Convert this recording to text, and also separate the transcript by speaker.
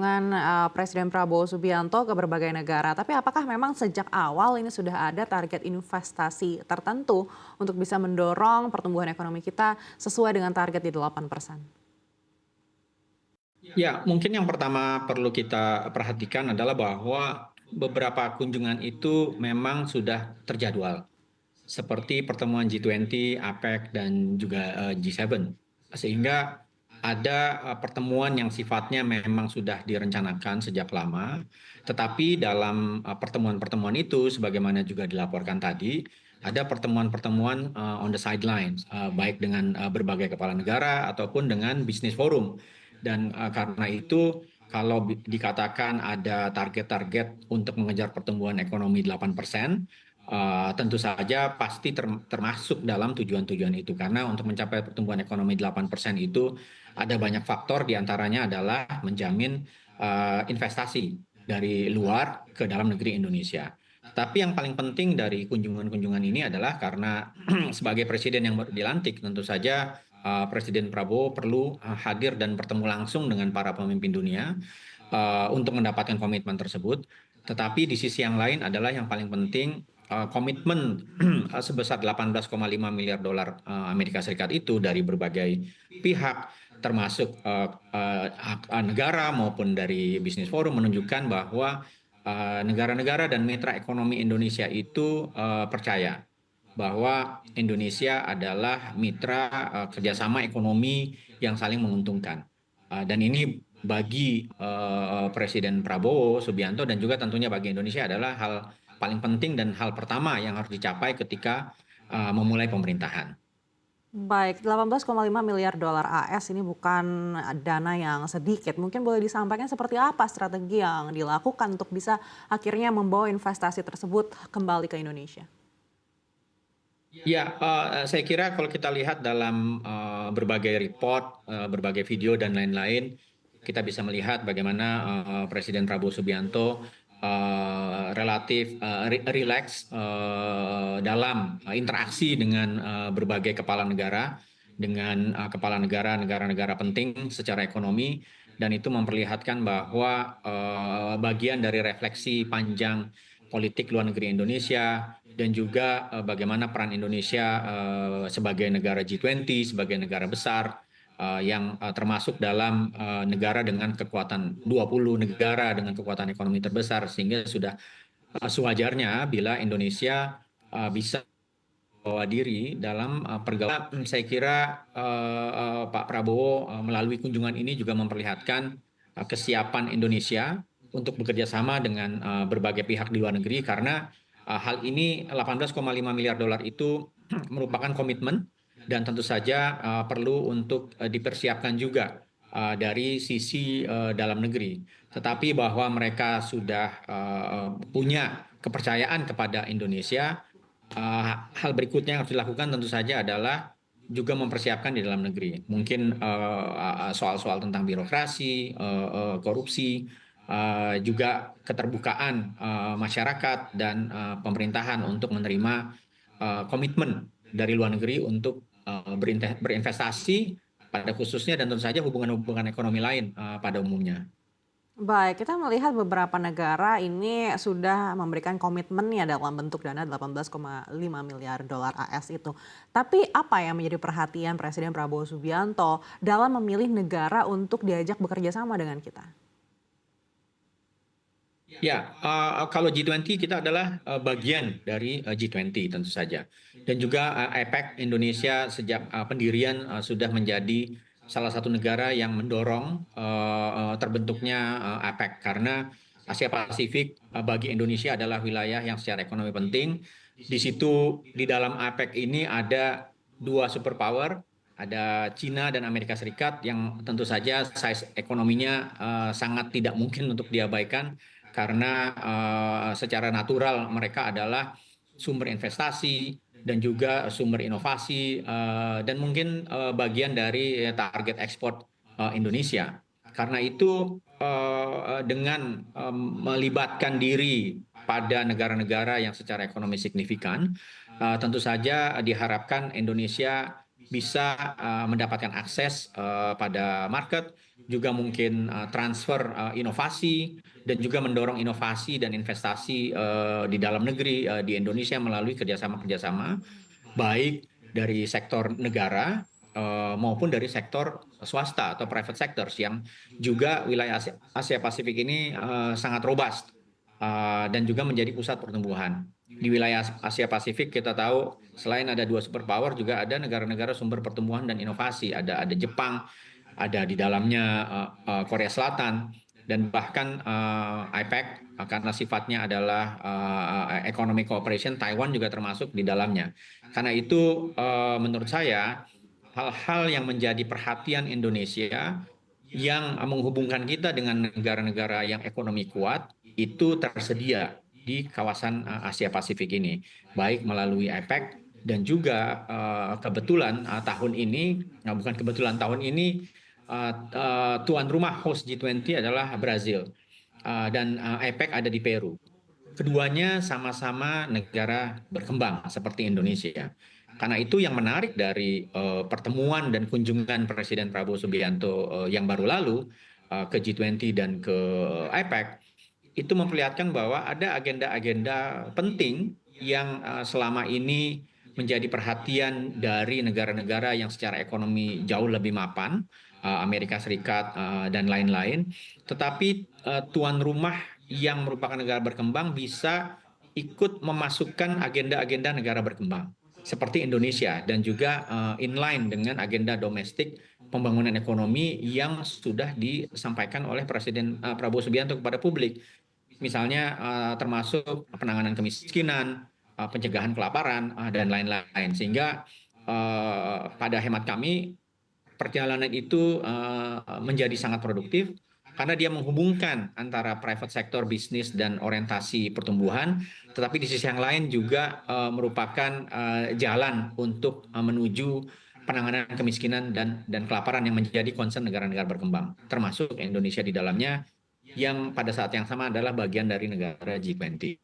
Speaker 1: Dengan Presiden Prabowo Subianto ke berbagai negara. Tapi apakah memang sejak awal ini sudah ada target investasi tertentu untuk bisa mendorong pertumbuhan ekonomi kita sesuai dengan target di 8%?
Speaker 2: Ya, mungkin yang pertama perlu kita perhatikan adalah bahwa beberapa kunjungan itu memang sudah terjadwal, seperti pertemuan G20, APEC, dan juga G7. Sehingga ada pertemuan yang sifatnya memang sudah direncanakan sejak lama, tetapi dalam pertemuan-pertemuan itu, sebagaimana juga dilaporkan tadi, ada pertemuan-pertemuan on the sidelines, baik dengan berbagai kepala negara ataupun dengan bisnis forum. Dan karena itu, kalau dikatakan ada target-target untuk mengejar pertumbuhan ekonomi 8%, tentu saja pasti termasuk dalam tujuan-tujuan itu. Karena untuk mencapai pertumbuhan ekonomi 8% itu ada banyak faktor, diantaranya adalah menjamin investasi dari luar ke dalam negeri Indonesia. Tapi yang paling penting dari kunjungan-kunjungan ini adalah karena sebagai presiden yang baru dilantik, tentu saja Presiden Prabowo perlu hadir dan bertemu langsung dengan para pemimpin dunia untuk mendapatkan komitmen tersebut. Tetapi di sisi yang lain adalah yang paling penting, komitmen sebesar 18,5 miliar dolar Amerika Serikat itu dari berbagai pihak, termasuk negara maupun dari bisnis forum, menunjukkan bahwa negara-negara dan mitra ekonomi Indonesia itu percaya bahwa Indonesia adalah mitra kerjasama ekonomi yang saling menguntungkan. Dan ini bagi Presiden Prabowo Subianto dan juga tentunya bagi Indonesia adalah hal paling penting dan hal pertama yang harus dicapai ketika memulai pemerintahan.
Speaker 1: Baik, 18,5 miliar dolar AS ini bukan dana yang sedikit. Mungkin boleh disampaikan seperti apa strategi yang dilakukan untuk bisa akhirnya membawa investasi tersebut kembali ke Indonesia?
Speaker 2: Ya, saya kira kalau kita lihat dalam berbagai report, berbagai video dan lain-lain, kita bisa melihat bagaimana Presiden Prabowo Subianto relatif rileks dalam interaksi dengan berbagai kepala negara, dengan kepala negara-negara penting secara ekonomi, dan itu memperlihatkan bahwa bagian dari refleksi panjang politik luar negeri Indonesia dan juga bagaimana peran Indonesia sebagai negara G20, sebagai negara besar yang termasuk dalam negara dengan kekuatan 20 negara dengan kekuatan ekonomi terbesar, sehingga sudah sewajarnya bila Indonesia bisa bawa diri dalam pergaulan. Saya kira Pak Prabowo melalui kunjungan ini juga memperlihatkan kesiapan Indonesia untuk bekerja sama dengan berbagai pihak di luar negeri, karena hal ini 18,5 miliar dolar itu merupakan komitmen dan tentu saja perlu untuk dipersiapkan juga dari sisi dalam negeri. Tetapi bahwa mereka sudah punya kepercayaan kepada Indonesia, hal berikutnya yang harus dilakukan tentu saja adalah juga mempersiapkan di dalam negeri. Mungkin soal-soal tentang birokrasi, korupsi, juga keterbukaan masyarakat dan pemerintahan untuk menerima komitmen dari luar negeri untuk berinvestasi pada khususnya, dan tentu saja hubungan-hubungan ekonomi lain pada umumnya.
Speaker 1: Baik, kita melihat beberapa negara ini sudah memberikan komitmennya dalam bentuk dana 18,5 miliar dolar AS itu. Tapi apa yang menjadi perhatian Presiden Prabowo Subianto dalam memilih negara untuk diajak bekerja sama dengan kita?
Speaker 2: Ya, kalau G20 kita adalah bagian dari G20 tentu saja. Dan juga APEC Indonesia sejak pendirian sudah menjadi salah satu negara yang mendorong terbentuknya APEC, karena Asia Pasifik bagi Indonesia adalah wilayah yang secara ekonomi penting. Di situ di dalam APEC ini ada dua superpower, ada Cina dan Amerika Serikat yang tentu saja size ekonominya sangat tidak mungkin untuk diabaikan, karena secara natural mereka adalah sumber investasi dan juga sumber inovasi dan mungkin bagian dari target ekspor Indonesia. Karena itu dengan melibatkan diri pada negara-negara yang secara ekonomi signifikan, tentu saja diharapkan Indonesia bisa mendapatkan akses pada market, juga mungkin transfer inovasi, dan juga mendorong inovasi dan investasi di dalam negeri di Indonesia melalui kerjasama-kerjasama, baik dari sektor negara maupun dari sektor swasta atau private sectors yang juga wilayah Asia Pasifik ini sangat robust dan juga menjadi pusat pertumbuhan. Di wilayah Asia Pasifik kita tahu selain ada dua superpower juga ada negara-negara sumber pertumbuhan dan inovasi. Ada Jepang, ada di dalamnya Korea Selatan, dan bahkan APEC karena sifatnya adalah economic cooperation, Taiwan juga termasuk di dalamnya. Karena itu menurut saya hal-hal yang menjadi perhatian Indonesia yang menghubungkan kita dengan negara-negara yang ekonomi kuat itu tersedia di kawasan Asia Pasifik ini, baik melalui APEC dan juga kebetulan tahun ini, bukan kebetulan tahun ini tuan rumah host G20 adalah Brazil dan APEC ada di Peru. Keduanya sama-sama negara berkembang seperti Indonesia. Karena itu yang menarik dari pertemuan dan kunjungan Presiden Prabowo Subianto yang baru lalu ke G20 dan ke APEC itu memperlihatkan bahwa ada agenda-agenda penting yang selama ini menjadi perhatian dari negara-negara yang secara ekonomi jauh lebih mapan, Amerika Serikat dan lain-lain. Tetapi tuan rumah yang merupakan negara berkembang bisa ikut memasukkan agenda-agenda negara berkembang seperti Indonesia dan juga inline dengan agenda domestik pembangunan ekonomi yang sudah disampaikan oleh Presiden Prabowo Subianto kepada publik. Misalnya termasuk penanganan kemiskinan, pencegahan kelaparan, dan lain-lain. Sehingga pada hemat kami perjalanan itu menjadi sangat produktif karena dia menghubungkan antara private sector bisnis dan orientasi pertumbuhan, tetapi di sisi yang lain juga merupakan jalan untuk menuju penanganan kemiskinan dan kelaparan yang menjadi concern negara-negara berkembang, termasuk Indonesia di dalamnya, yang pada saat yang sama adalah bagian dari negara G20.